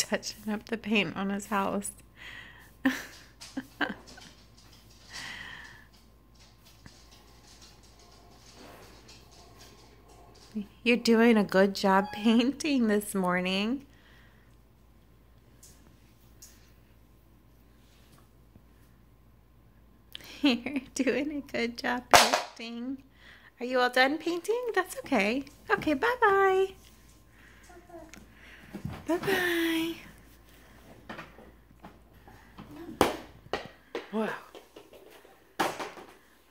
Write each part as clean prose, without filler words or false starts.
touching up the paint on his house. You're doing a good job painting this morning. You're doing a good job painting. Are you all done painting? That's okay. Okay, bye-bye. Bye-bye. Whoa.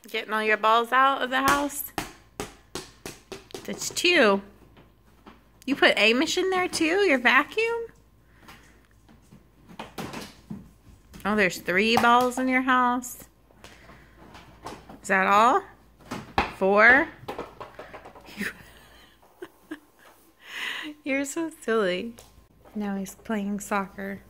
Getting all your balls out of the house? That's 2. You put Amish in there too? Your vacuum? Oh, there's 3 balls in your house. Is that all? 4? You're so silly. Now he's playing soccer.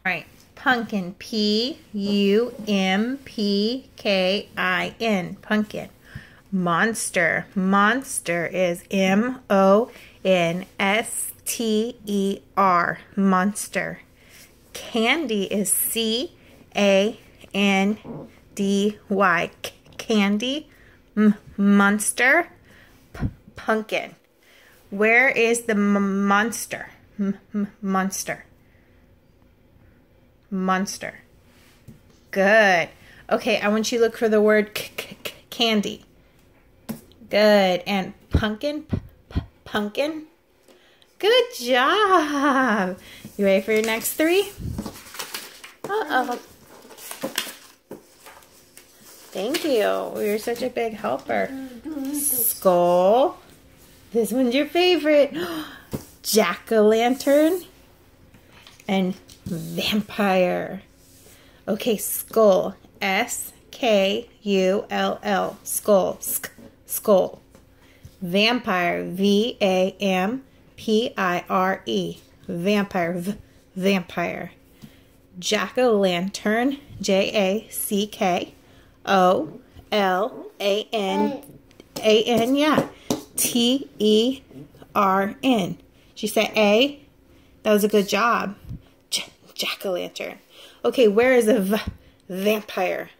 All right, pumpkin, P-U-M-P-K-I-N, pumpkin. Monster, monster is M-O-N-S-T-E-R, monster. Candy is C-A-N-D-Y, candy. Monster, pumpkin. Where is the monster? Monster. Monster. Good. Okay, I want you to look for the word candy. Good. And pumpkin? Pumpkin? Good job. You ready for your next 3? Uh-oh. Thank you. You're such a big helper. Skull. This one's your favorite. Jack-o'-lantern. And vampire. Okay, skull. S-K-U-L-L. Skull. Skull. Vampire. V-A-M-P-I-R-E. Vampire. Vampire. Jack-o'-lantern. J-A-C-K-O-L-A-N. Yeah. T-E-R-N. Did you say A? That was a good job. Jack-o'-lantern. Okay, where is a vampire?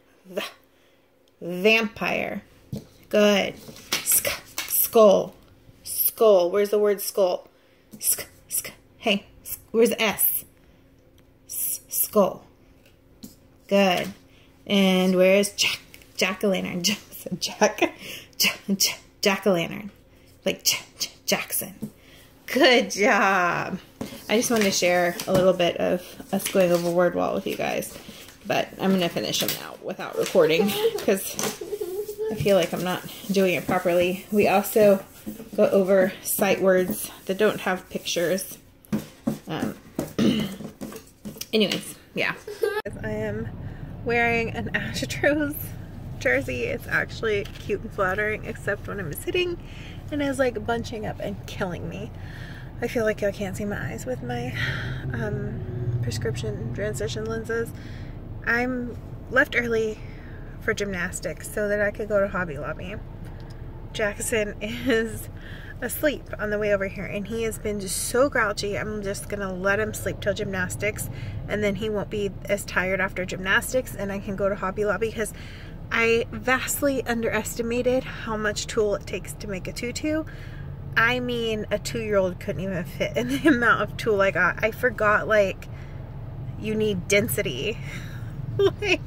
Vampire. Good. Skull. Skull. Where's the word skull? Hey, where's the S? Skull. Good. And where's Jack-o'-lantern? Jack-o'-lantern. Like Jackson. Good job. I just wanted to share a little bit of us going over word wall with you guys. But I'm going to finish them now without recording because I feel like I'm not doing it properly. We also go over sight words that don't have pictures. Anyways, yeah. I am wearing an Astros jersey. It's actually cute and flattering except when I'm sitting and it's like bunching up and killing me. I feel like I can't see my eyes with my prescription transition lenses. I'm left early for gymnastics so that I could go to Hobby Lobby. Jackson is asleep on the way over here and he has been just so grouchy. I'm just gonna let him sleep till gymnastics and then he won't be as tired after gymnastics and I can go to Hobby Lobby because I vastly underestimated how much tulle it takes to make a tutu. I mean, a 2-year-old couldn't even fit in the amount of tulle I got. I forgot, like, you need density. Like,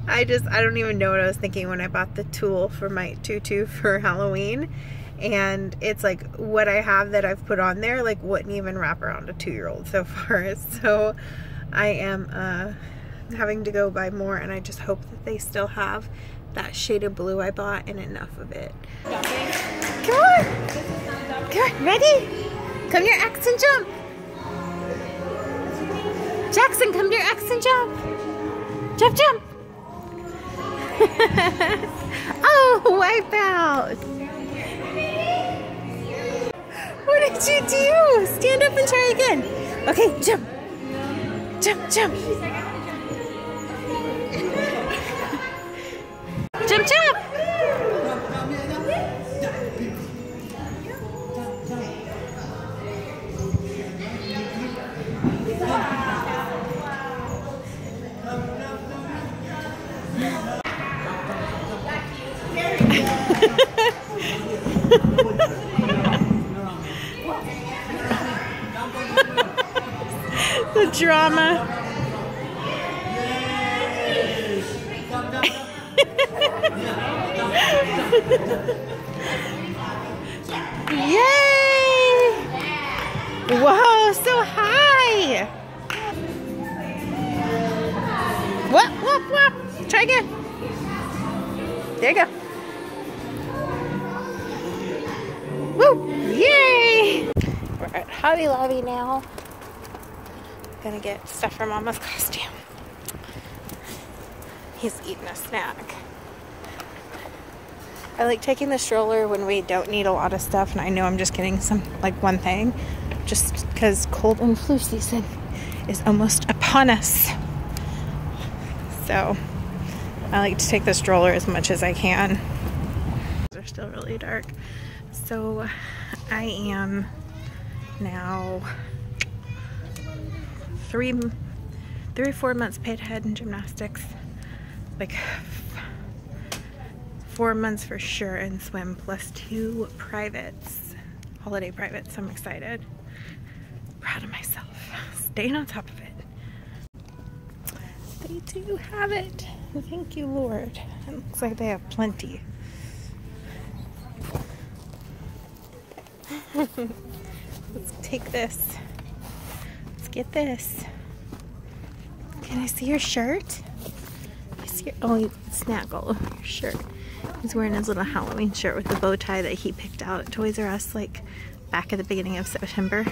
I don't even know what I was thinking when I bought the tulle for my tutu for Halloween. And it's like, what I have that I've put on there, like, wouldn't even wrap around a 2-year-old so far. So, I am, having to go buy more, and I just hope that they still have that shade of blue I bought and enough of it. Come on! Come on, ready? Come here, X and jump! Jackson, come here, X and jump! Jump, jump! Oh, wipe out! What did you do? Stand up and try again. Okay, jump! Jump, jump. Jump, jump. The drama. Yay! Whoa, so high! Whoop, whoop, whoop. Try again. There you go. Woo! Yay! We're at Hobby Lobby now. Gonna get stuff for Mama's costume. He's eating a snack. I like taking the stroller when we don't need a lot of stuff and I know I'm just getting some, like one thing, just because cold and flu season is almost upon us. So I like to take the stroller as much as I can. They're still really dark. So I am now 3 or 4 months paid ahead in gymnastics, like 4 months for sure in swim, plus 2 privates, holiday privates. I'm excited, proud of myself, staying on top of it. They do have it. Thank you, Lord. It looks like they have plenty. Let's take this. Let's get this. Can I see your shirt? Oh, snack all over your shirt. He's wearing his little Halloween shirt with the bow tie that he picked out at Toys R Us like back at the beginning of September.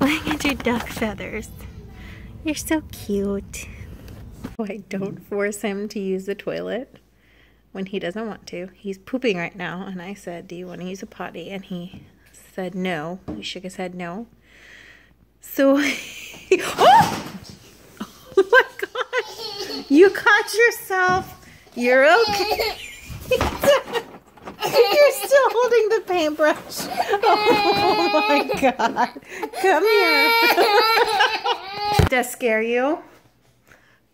Look at your duck feathers. You're so cute. I don't force him to use the toilet when he doesn't want to. He's pooping right now and I said, do you want to use a potty? And he said no. He shook his head no. So, oh! Oh my gosh! You caught yourself. You're okay. You're still holding the paintbrush. Oh my god. Come here. Did that scare you?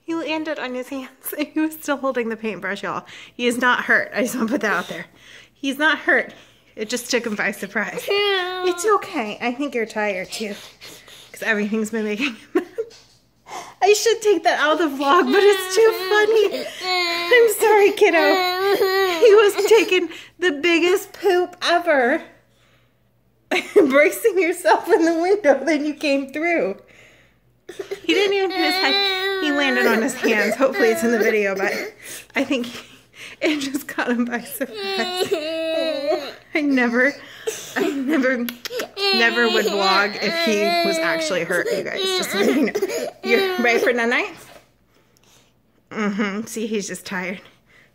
He landed on his hands. He was still holding the paintbrush, y'all. He is not hurt. I just want to put that out there. He's not hurt. It just took him by surprise. It's okay. I think you're tired too. Because everything's been making him mad. I should take that out of the vlog, but it's too funny. I'm sorry, kiddo. He was taking the biggest poop ever. Bracing yourself in the window, then you came through. He didn't even put his head. He landed on his hands. Hopefully it's in the video, but I think it just caught him by surprise. Oh, I never would vlog if he was actually hurt, you guys. Just so you know. You're ready for night-night? See, he's just tired.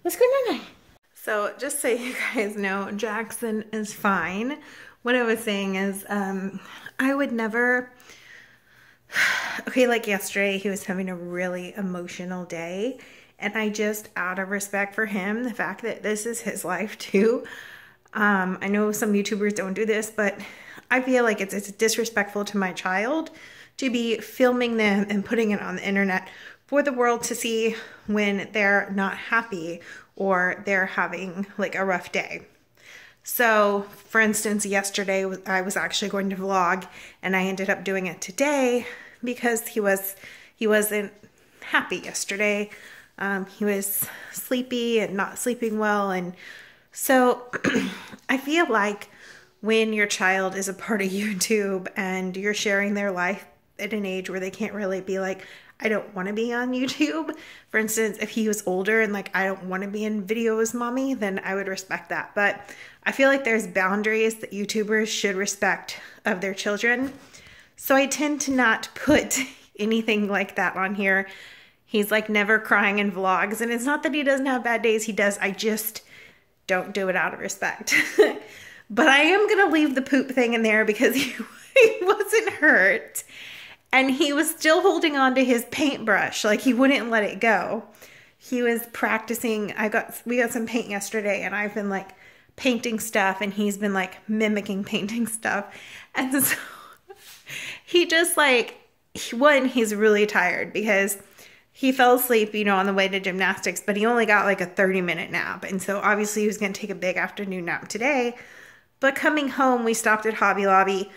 Let's go night-night. So, just so you guys know, Jackson is fine. What I was saying is, I would never... Okay, like yesterday, he was having a really emotional day. And I just, out of respect for him, the fact that this is his life too. I know some YouTubers don't do this, but I feel like it's disrespectful to my child to be filming them and putting it on the internet for the world to see when they're not happy or they're having like a rough day. So, for instance, yesterday I was actually going to vlog and I ended up doing it today because he wasn't happy yesterday. He was sleepy and not sleeping well, and so I feel like when your child is a part of YouTube and you're sharing their life at an age where they can't really be like, I don't want to be on YouTube. For instance, if he was older and like, I don't want to be in videos, mommy, then I would respect that. But I feel like there's boundaries that YouTubers should respect of their children. So I tend to not put anything like that on here. He's like never crying in vlogs. And it's not that he doesn't have bad days. He does. I just don't do it out of respect. But I am going to leave the poop thing in there because he wasn't hurt. And he was still holding on to his paintbrush, like he wouldn't let it go. He was practicing. We got some paint yesterday, and I've been like painting stuff, and he's been like mimicking painting stuff. And so he just like, he's really tired because he fell asleep, you know, on the way to gymnastics, but he only got like a 30-minute nap. And so obviously he was going to take a big afternoon nap today. But coming home, we stopped at Hobby Lobby.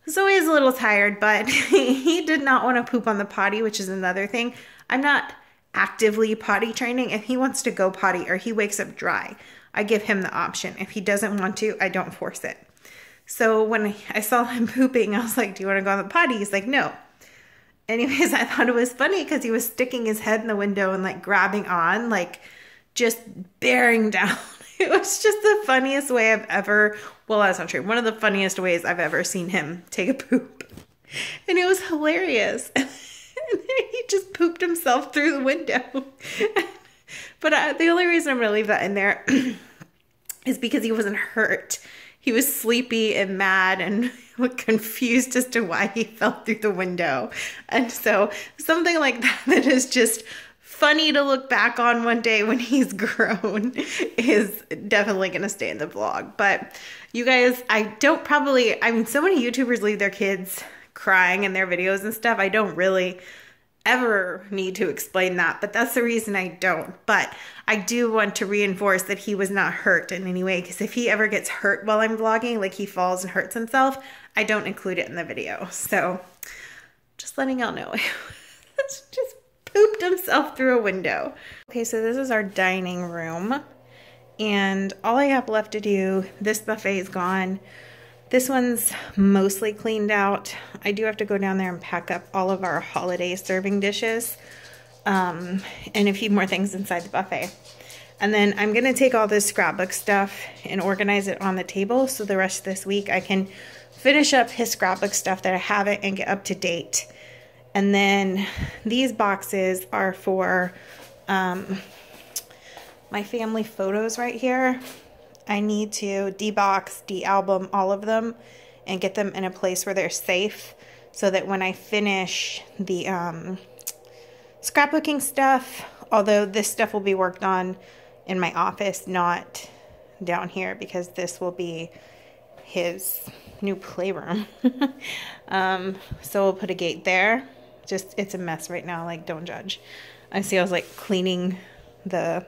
So he's a little tired, but he did not want to poop on the potty, which is another thing. I'm not actively potty training. If he wants to go potty or he wakes up dry, I give him the option. If he doesn't want to, I don't force it. So when I saw him pooping, I was like, do you want to go on the potty? He's like, no. Anyways, I thought it was funny because he was sticking his head in the window and like grabbing on, like just bearing down. It was just the funniest way I've ever, well, that's not true. One of the funniest ways I've ever seen him take a poop. And it was hilarious. And then he just pooped himself through the window. But the only reason I'm going to leave that in there is because he wasn't hurt. He was sleepy and mad and confused as to why he fell through the window. And so something like that is just funny to look back on one day when he's grown is definitely going to stay in the vlog. But you guys, I mean, so many YouTubers leave their kids crying in their videos and stuff. I don't really ever need to explain that, but that's the reason I don't. But I do want to reinforce that he was not hurt in any way, because if he ever gets hurt while I'm vlogging, like he falls and hurts himself, I don't include it in the video. So just letting y'all know. Just pooped himself through a window. Okay, so this is our dining room, and all I have left to do, this buffet is gone. This one's mostly cleaned out. I do have to go down there and pack up all of our holiday serving dishes, and a few more things inside the buffet. And then I'm gonna take all this scrapbook stuff and organize it on the table so the rest of this week I can finish up his scrapbook stuff that I haven't and get up to date. And then these boxes are for my family photos right here. I need to debox, de-album all of them and get them in a place where they're safe so that when I finish the scrapbooking stuff, although this stuff will be worked on in my office, not down here, because this will be his new playroom. So we'll put a gate there. Just, it's a mess right now, like, don't judge. I was like cleaning the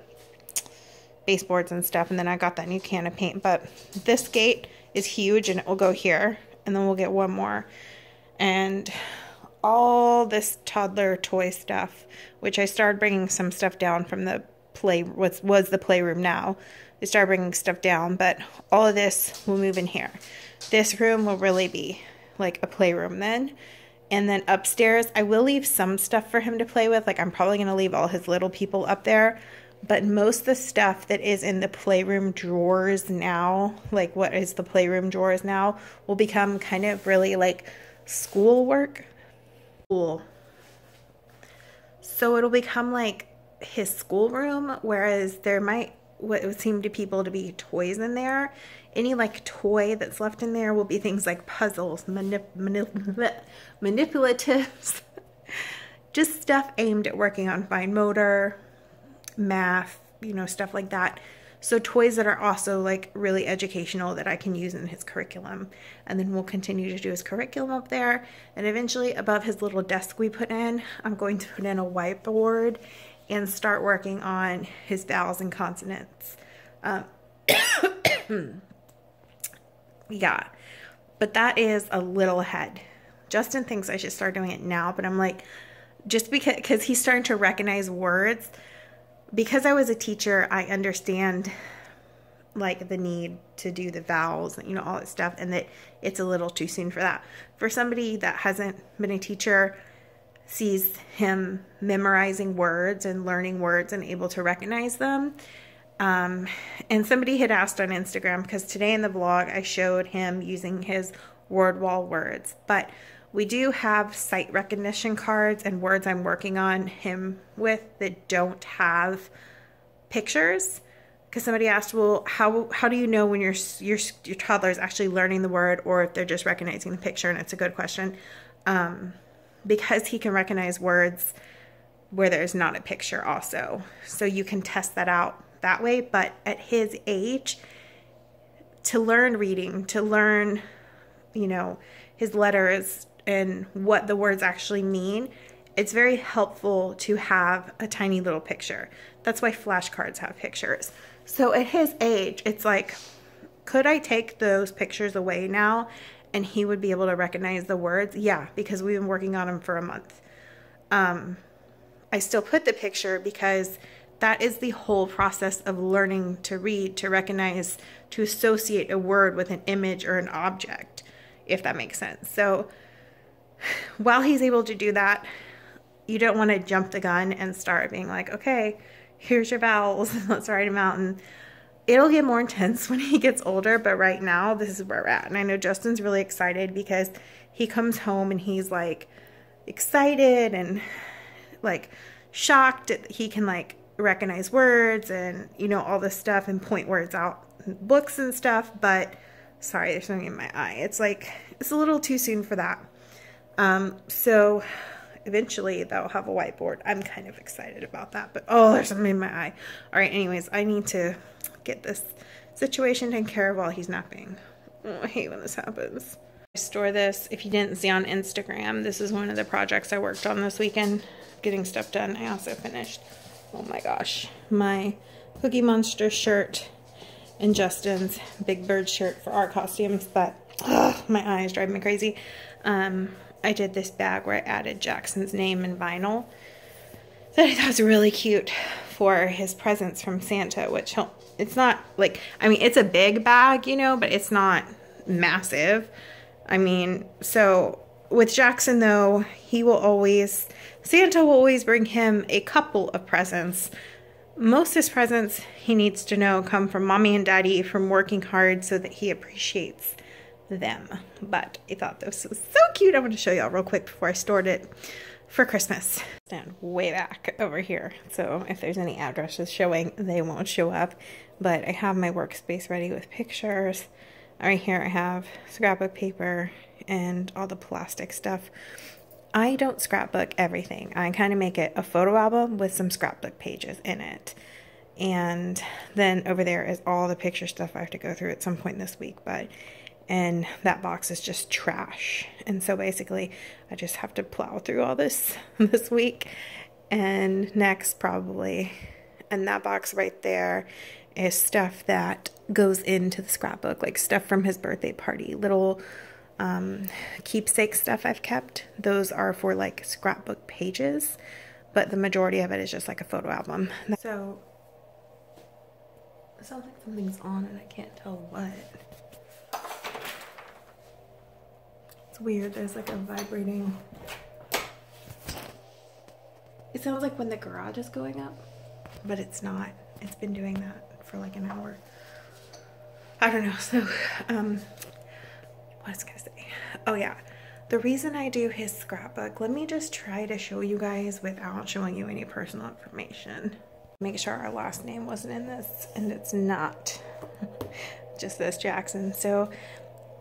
baseboards and stuff, and then I got that new can of paint. But this gate is huge, and it will go here, and then we'll get one more. And all this toddler toy stuff, which I started bringing some stuff down from the was the playroom now. I started bringing stuff down, but all of this will move in here. This room will really be like a playroom then. And then upstairs, I will leave some stuff for him to play with. Like, I'm probably going to leave all his little people up there. But most of the stuff that is in the playroom drawers now, like what is the playroom drawers now, will become kind of really like schoolwork. Cool. So it'll become like his schoolroom, whereas there might, what would seem to people to be toys in there. Any like toy that's left in there will be things like puzzles, manipulatives, just stuff aimed at working on fine motor, math, you know, stuff like that. So toys that are also like really educational that I can use in his curriculum. And then we'll continue to do his curriculum up there. And eventually above his little desk we put in, I'm going to put in a whiteboard and start working on his vowels and consonants. Yeah, but that is a little ahead. Justin thinks I should start doing it now, but I'm like, just because he's starting to recognize words. Because I was a teacher, I understand like the need to do the vowels, you know, all that stuff, and that it's a little too soon for that. For somebody that hasn't been a teacher, sees him memorizing words and learning words and able to recognize them. And somebody had asked on Instagram, because today in the vlog I showed him using his word wall words, but we do have sight recognition cards and words I'm working on him with that don't have pictures. Because somebody asked, well, how do you know when your toddler is actually learning the word or if they're just recognizing the picture? And it's a good question. because he can recognize words where there's not a picture also. So you can test that out that way. But at his age, to learn reading, to learn, you know, his letters and what the words actually mean, it's very helpful to have a tiny little picture. That's why flashcards have pictures. So at his age, it's like, could I take those pictures away now and he would be able to recognize the words? Yeah, because we've been working on them for a month. I still put the picture because that is the whole process of learning to read, to recognize, to associate a word with an image or an object, if that makes sense. So while he's able to do that, you don't want to jump the gun and start being like, okay, here's your vowels, let's write them out. And it'll get more intense when he gets older, but right now, this is where we're at. And I know Justin's really excited because he comes home and he's like excited and like shocked that he can like recognize words and, you know, all this stuff and point words out in books and stuff. But sorry, there's something in my eye. It's like, it's a little too soon for that. So eventually they'll have a whiteboard. I'm kind of excited about that, but oh, there's something in my eye. All right, anyways, I need to get this situation taken care of while he's napping. Oh, I hate when this happens. I store this. If you didn't see on Instagram, this is one of the projects I worked on this weekend, getting stuff done. I also finished, oh my gosh, my Cookie Monster shirt and Justin's Big Bird shirt for our costumes, but my eyes drive me crazy. I did this bag where I added Jackson's name in vinyl that I thought was really cute for his presents from Santa, which it's not like, I mean, it's a big bag, you know, but it's not massive. I mean, so with Jackson though, Santa will always bring him a couple of presents. Most of his presents, he needs to know, come from mommy and daddy from working hard so that he appreciates them. But I thought this was so cute. I want to show y'all real quick before I stored it for Christmas. Stand way back over here, so if there's any addresses showing, they won't show up. But I have my workspace ready with pictures. Right here I have scrapbook paper and all the plastic stuff. I don't scrapbook everything. I kind of make it a photo album with some scrapbook pages in it. And then over there is all the picture stuff I have to go through at some point this week. And that box is just trash. And so basically I just have to plow through all this week and next probably. And that box right there is stuff that goes into the scrapbook, like stuff from his birthday party, little keepsake stuff I've kept. Those are for like scrapbook pages, but the majority of it is just like a photo album. So it sounds like something's on and I can't tell what. It's weird, there's like a vibrating. It sounds like when the garage is going up, but it's not. It's been doing that for like an hour. I don't know. So, what was I gonna say? Oh yeah, the reason I do his scrapbook, let me just try to show you guys without showing you any personal information. Make sure our last name wasn't in this, and it's not. Just this Jackson. So,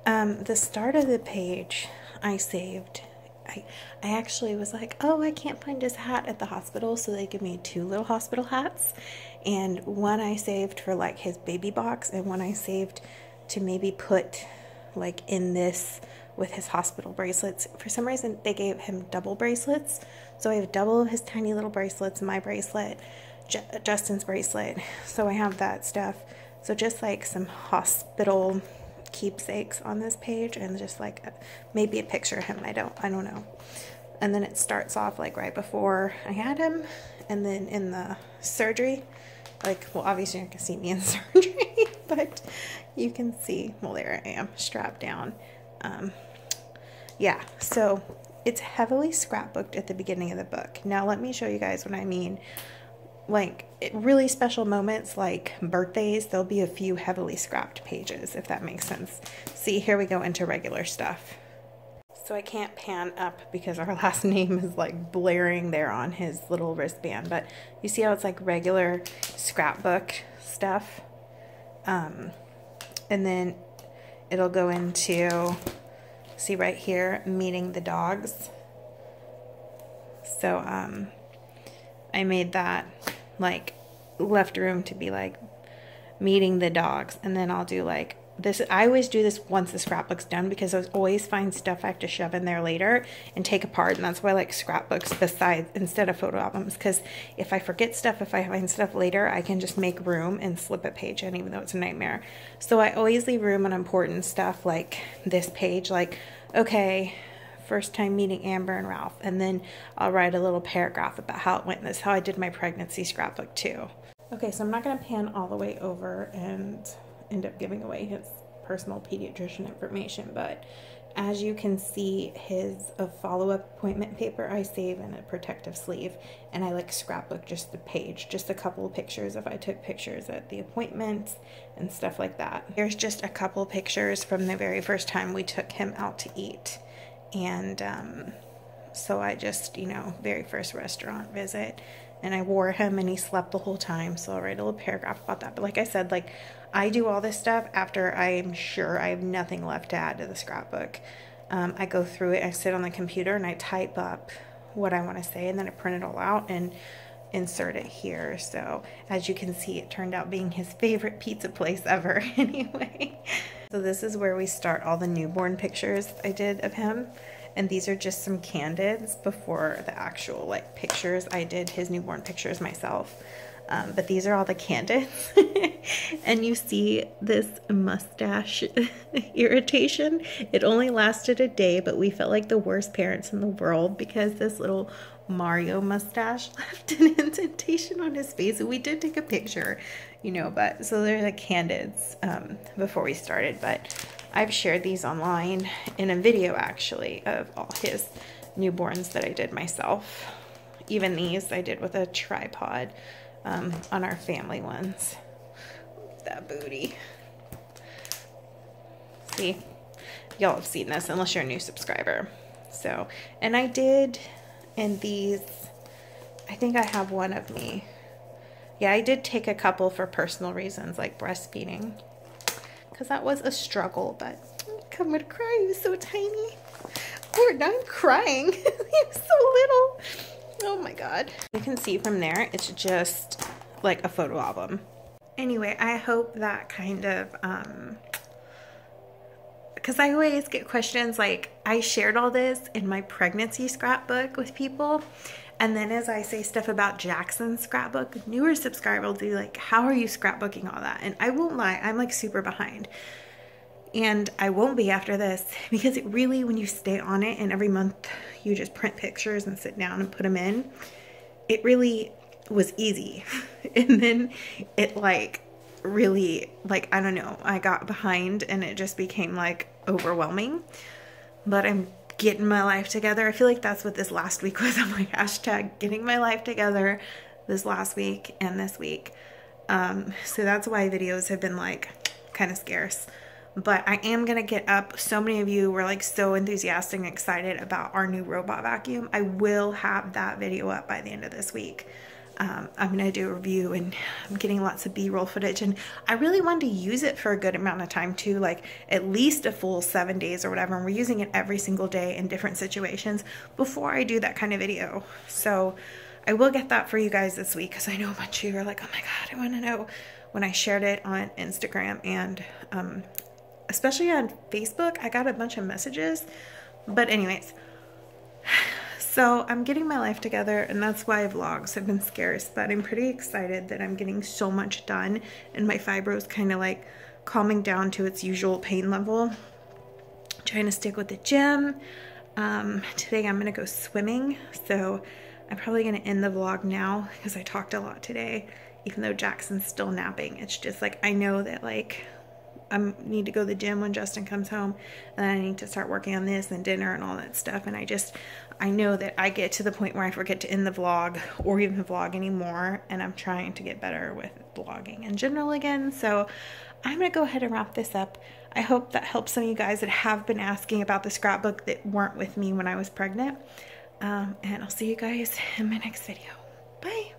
the start of the page I saved, I actually was like, oh, I can't find his hat at the hospital, so they give me 2 little hospital hats, and one I saved for like his baby box, and one I saved to maybe put like in this with his hospital bracelets. For some reason they gave him double bracelets, so I have double of his tiny little bracelets, my bracelet, Justin's bracelet, so I have that stuff. So just like some hospital keepsakes on this page, and just like maybe a picture of him. I don't know. And then it starts off like right before I had him, and then in the surgery, like, well, obviously you can see me in surgery, but you can see, well, there I am strapped down. Yeah, so it's heavily scrapbooked at the beginning of the book. Now let me show you guys what I mean. Like really special moments like birthdays, there'll be a few heavily scrapped pages, if that makes sense. See, here we go into regular stuff. So I can't pan up because our last name is like blaring there on his little wristband, but you see how it's like regular scrapbook stuff. And then it'll go into, see right here, meeting the dogs. So I made that, like, left room to be like meeting the dogs, and then I'll do like this. I always do this once the scrapbook's done, because I always find stuff I have to shove in there later and take apart, and that's why I like scrapbooks besides instead of photo albums, because if I forget stuff, if I find stuff later, I can just make room and slip a page in, even though it's a nightmare. So I always leave room on important stuff, like this page, like, okay, first time meeting Amber and Ralph, and then I'll write a little paragraph about how it went. This is how I did my pregnancy scrapbook too. Okay, so I'm not going to pan all the way over and end up giving away his personal pediatrician information, but as you can see, his follow-up appointment paper I save in a protective sleeve, and I like scrapbook just the page, just a couple of pictures if I took pictures at the appointments and stuff like that. Here's just a couple pictures from the very first time we took him out to eat, and so I just, you know, very first restaurant visit, and I wore him and he slept the whole time, so I'll write a little paragraph about that. But like I said, like, I do all this stuff after I'm sure I have nothing left to add to the scrapbook. I go through it, I sit on the computer and I type up what I want to say, and then I print it all out and insert it here. So as you can see, it turned out being his favorite pizza place ever anyway. So this is where we start all the newborn pictures I did of him. And these are just some candids before the actual like pictures. I did his newborn pictures myself. But these are all the candids. And you see this mustache irritation. It only lasted a day, but we felt like the worst parents in the world because this little Mario mustache left an indentation on his face. And we did take a picture, you know, but so they're the candids before we started. But I've shared these online in a video actually of all his newborns that I did myself. Even these I did with a tripod on our family ones. That booty. See, y'all have seen this unless you're a new subscriber. So, and I did in these, I think I have one of me. Yeah, I did take a couple for personal reasons like breastfeeding, because that was a struggle, but I'm gonna cry. He was so tiny. Poor, now I'm crying. He was so little. Oh my god. You can see from there, it's just like a photo album. Anyway, I hope that kind of, because I always get questions like, I shared all this in my pregnancy scrapbook with people, and then as I say stuff about Jackson's scrapbook, newer subscribers will do like, how are you scrapbooking all that? And I won't lie, I'm like super behind. And I won't be after this, because it really, when you stay on it and every month you just print pictures and sit down and put them in, it really was easy. And then it like really, like, I don't know, I got behind and it just became like overwhelming. But I'm getting my life together. I feel like that's what this last week was. I'm like, hashtag getting my life together this last week and this week. So that's why videos have been like kind of scarce. But I am going to get up. So many of you were like so enthusiastic and excited about our new robot vacuum. I will have that video up by the end of this week. I'm going to do a review, and I'm getting lots of B-roll footage, and I really wanted to use it for a good amount of time too, like at least a full 7 days or whatever, and we're using it every single day in different situations before I do that kind of video. So I will get that for you guys this week, because I know a bunch of you are like, oh my god, I want to know. When I shared it on Instagram and especially on Facebook, I got a bunch of messages. But anyways, so I'm getting my life together, and that's why vlogs have been scarce, but I'm pretty excited that I'm getting so much done, and my fibro's kind of like calming down to its usual pain level. Trying to stick with the gym. Today I'm going to go swimming, so I'm probably going to end the vlog now because I talked a lot today, even though Jackson's still napping. It's just like, I know that like I need to go to the gym when Justin comes home, and then I need to start working on this and dinner and all that stuff, and I know that I get to the point where I forget to end the vlog or even vlog anymore, and I'm trying to get better with vlogging in general again. So I'm going to go ahead and wrap this up. I hope that helps some of you guys that have been asking about the scrapbook that weren't with me when I was pregnant. And I'll see you guys in my next video. Bye.